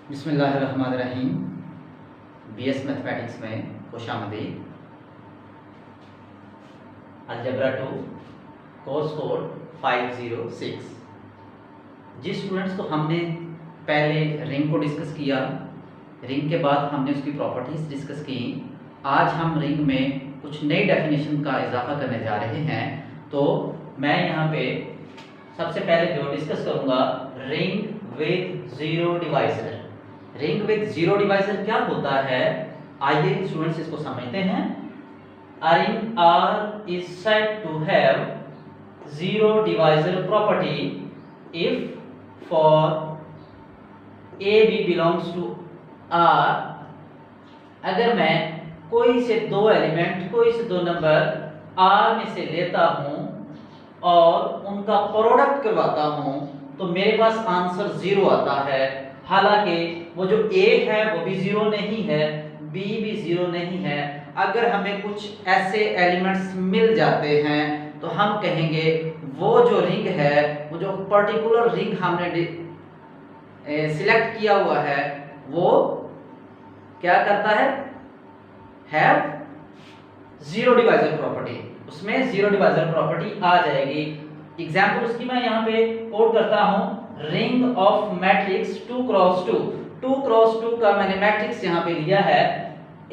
बिस्मिल्लाहिर्रहमानिर्रहीम। BS mathematics में खुशामदीद। Algebra 2 course code 506। जिस स्टूडेंट्स को हमने पहले रिंग को डिस्कस किया, रिंग के बाद हमने उसकी प्रॉपर्टीज़ डिस्कस की, आज हम रिंग में कुछ नई डेफिनेशन का इजाफा करने जा रहे हैं। तो मैं यहाँ पे सबसे पहले जो डिस्कस करूँगा, ring with zero divisor. Ring with zero divisor क्या होता है, आइए स्टूडेंट्स इसको समझते हैं। A ring R is said to have zero divisor property if for AB belongs to R। अगर मैं कोई से दो एलिमेंट, कोई से दो नंबर R में से लेता हूं और उनका प्रोडक्ट करवाता हूं तो मेरे पास आंसर जीरो आता है। हालांकि वो जो A है वो भी जीरो नहीं है, B भी जीरो नहीं है। अगर हमें कुछ ऐसे एलिमेंट्स मिल जाते हैं तो हम कहेंगे वो जो रिंग है, वो जो पर्टिकुलर रिंग हमने सिलेक्ट किया हुआ है, वो क्या करता है, हैव जीरो डिवाइजर प्रॉपर्टी। उसमें जीरो डिवाइजर प्रॉपर्टी आ जाएगी। एग्जाम्पल उसकी मैं यहाँ पे कोट करता हूँ, ring of matrix 2x2। 2x2 का मैंने मैट्रिक्स यहाँ पे लिया है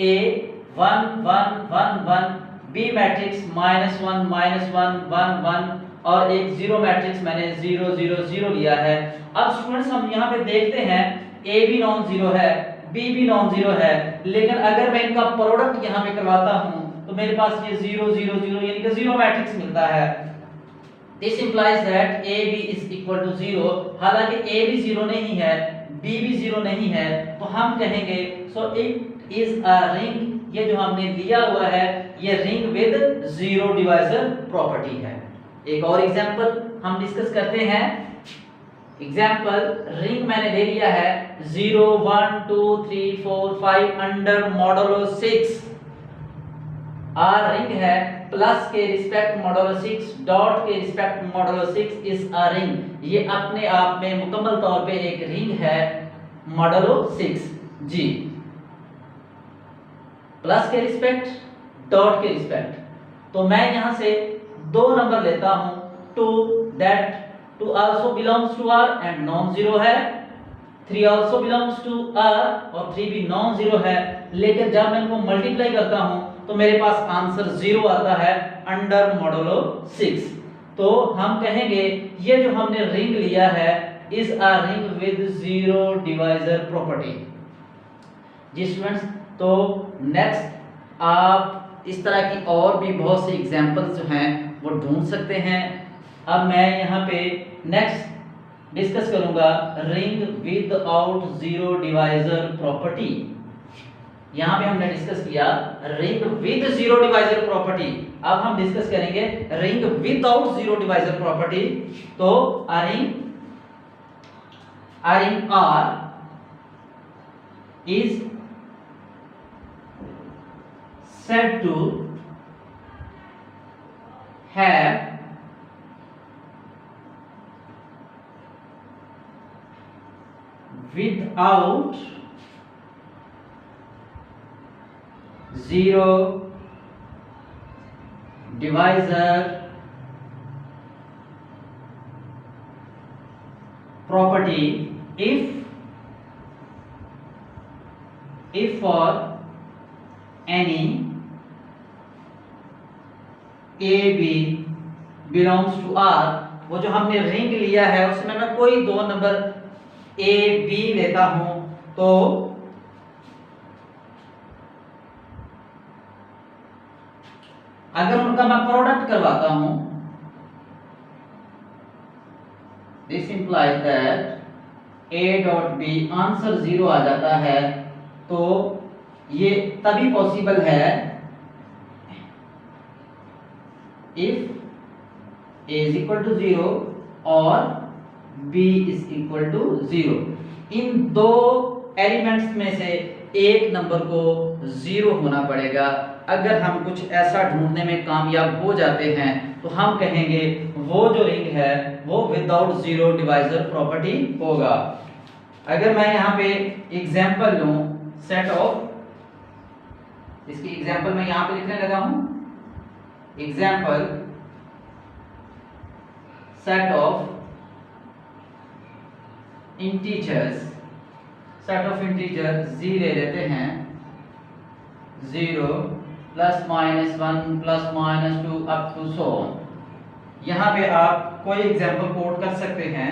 A 1 1 1 1, B मैट्रिक्स -1 -1 1 1 और एक जीरो मैट्रिक्स मैंने 0 0 0 लिया है। अब स्टूडेंट्स हम यहाँ पे देखते हैं A भी नॉन जीरो है, B भी नॉन जीरो है, लेकिन अगर मैं इनका प्रोडक्ट यहाँ पे करवाता हूँ तो मेरे पास ये 0 0 0 यानी कि जीरो मैट्रिक्स मिलता है। This implies that AB is equal to 0। हालांकि A भी जीरो नहीं है, B भी जीरो नहीं है, तो हम कहेंगे so it is a ring। ये जो हमने लिया हुआ है ये ring with zero divisor property है। एक और एग्जांपल हम डिस्कस करते हैं। एग्जांपल रिंग मैंने ले लिया है 0 1 2 3 4 5 अंडर मॉडुलो 6। R रिंग है, प्लस के रिस्पेक्ट मॉडुलो 6, डॉट के respect modulo 6 is a ring. ये अपने आप में मुकम्मल तौर पे एक रिंग है मॉडुलो 6 जी। प्लस के रिस्पेक्ट, डॉट के रिस्पेक्ट, तो मैं यहां से दो नंबर लेता हूं, 2 that 2 also belongs to R and non zero है, 3 आल्सो बिलोंग्स टू R और 3 भी नॉन जीरो है। लेकिन जब मैं इनको मल्टीप्लाई करता हूं तो मेरे पास आंसर जीरो आता है अंडर मॉडुलो 6। तो हम कहेंगे ये जो हमने रिंग लिया है is a ring with zero divisor property जी स्टूडेंट्स। तो नेक्स्ट आप इस तरह की और भी बहुत सी एग्जांपल्स जो हैं वो ढूंढ सकते हैं। अब मैं यहाँ पे नेक्स्ट डिस्कस करूंगा ring with out zero divisor property. यहाँ पे हमने डिस्कस किया ring with zero divisor property. अब हम डिस्कस करेंगे ring without zero divisor property. तो a ring R is said to have without zero divisor property if for any AB belongs to R। वो जो हमने रिंग लिया है उसमें मैं कोई दो नंबर A B लेता हूं तो अगर उनका मैं प्रोडक्ट करवाता हूं, this implies that A dot B answer zero आ जाता है। तो ये तभी पॉसिबल है if A is equal to 0 और B is equal to 0। इन दो एलिमेंट्स में से एक नंबर को जीरो होना पड़ेगा। अगर हम कुछ ऐसा ढूंढने में कामयाब हो जाते हैं तो हम कहेंगे वो जो रिंग है वो विदाउट जीरो डिवाइजर प्रॉपर्टी होगा। अगर मैं यहाँ पे एग्जाम्पल लूँ सेट ऑफ, इसकी एग्जाम्पल मैं यहाँ पे लिखने लगा हूँ, example set of integers, set of integer Z ले लेते हैं, 0 plus minus 1 plus minus 2 up to so on. यहाँ पे आप कोई एग्जाम्पल कोड कर सकते हैं।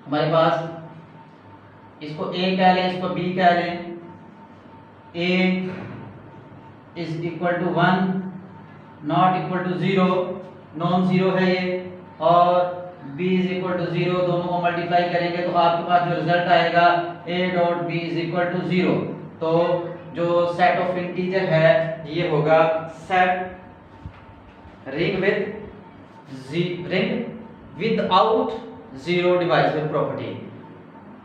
हमारे पास इसको a कह लें, इसको b कह लें। a is equal to 1, not equal to 0, non zero है ये, और b इज इक्वल टू 0, दोनों को मल्टीप्लाई करेंगे तो आपके पास जो रिजल्ट आएगा a dot b is equal to 0। तो जो सेट ऑफ इंटीजर है ये होगा set ring without zero divisor property.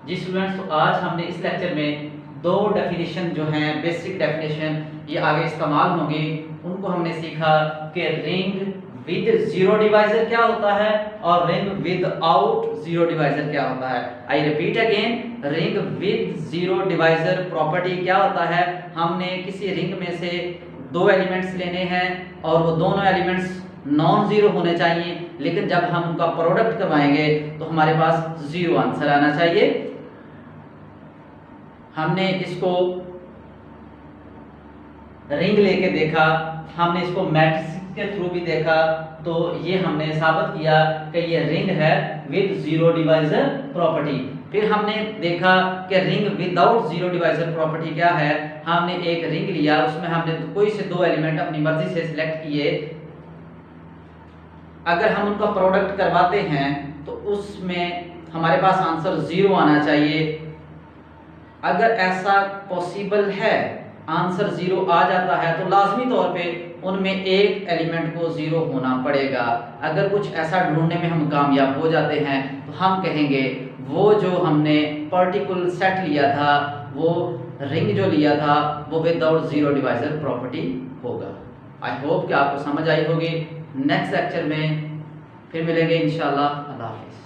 जी स्टूडेंट्स, तो आज हमने इस लेक्चर में दो डेफिनेशन जो हैं, बेसिक डेफिनेशन, ये आगे इस्तेमाल होंगी। उनको हमने सीखा कि रिंग विद जीरो डिवाइजर क्या होता है और ring with out zero divisor क्या होता है। I repeat again, ring with zero divisor property क्या होता है। हमने किसी रिंग में से दो एलिमेंट्स लेने हैं और वो दोनों एलिमेंट्स नॉन जीरो होने चाहिए, लेकिन जब हम उनका प्रोडक्ट करवाएंगे तो हमारे पास जीरो आंसर आना चाहिए। हमने इसको रिंग लेके देखा, हमने इसको मैट्रिक्स के थ्रू भी देखा, तो ये हमने साबित किया कि ये रिंग है विद जीरो डिवाइजर प्रॉपर्टी। फिर हमने देखा कि ring without zero divisor property क्या है। हमने एक रिंग लिया, उसमें हमने कोई से दो एलिमेंट अपनी मर्जी से सिलेक्ट किए, अगर हम उनका प्रोडक्ट करवाते हैं तो उसमें हमारे पास आंसर जीरो आना चाहिए। अगर ऐसा पॉसिबल है, आंसर जीरो आ जाता है, तो लाजमी तौर पे उनमें एक एलिमेंट को जीरो होना पड़ेगा। अगर कुछ ऐसा ढूंढने में हम कामयाब हो जाते हैं तो हम कहेंगे वो जो हमने पर्टिकुलर सेट लिया था, वो रिंग जो लिया था, वो विदाउट जीरो डिवाइजर प्रॉपर्टी होगा। आई होप कि आपको समझ आई होगी। नेक्स्ट लेक्चर में फिर मिलेंगे इंशाल्लाह। अल्लाह हाफिज़।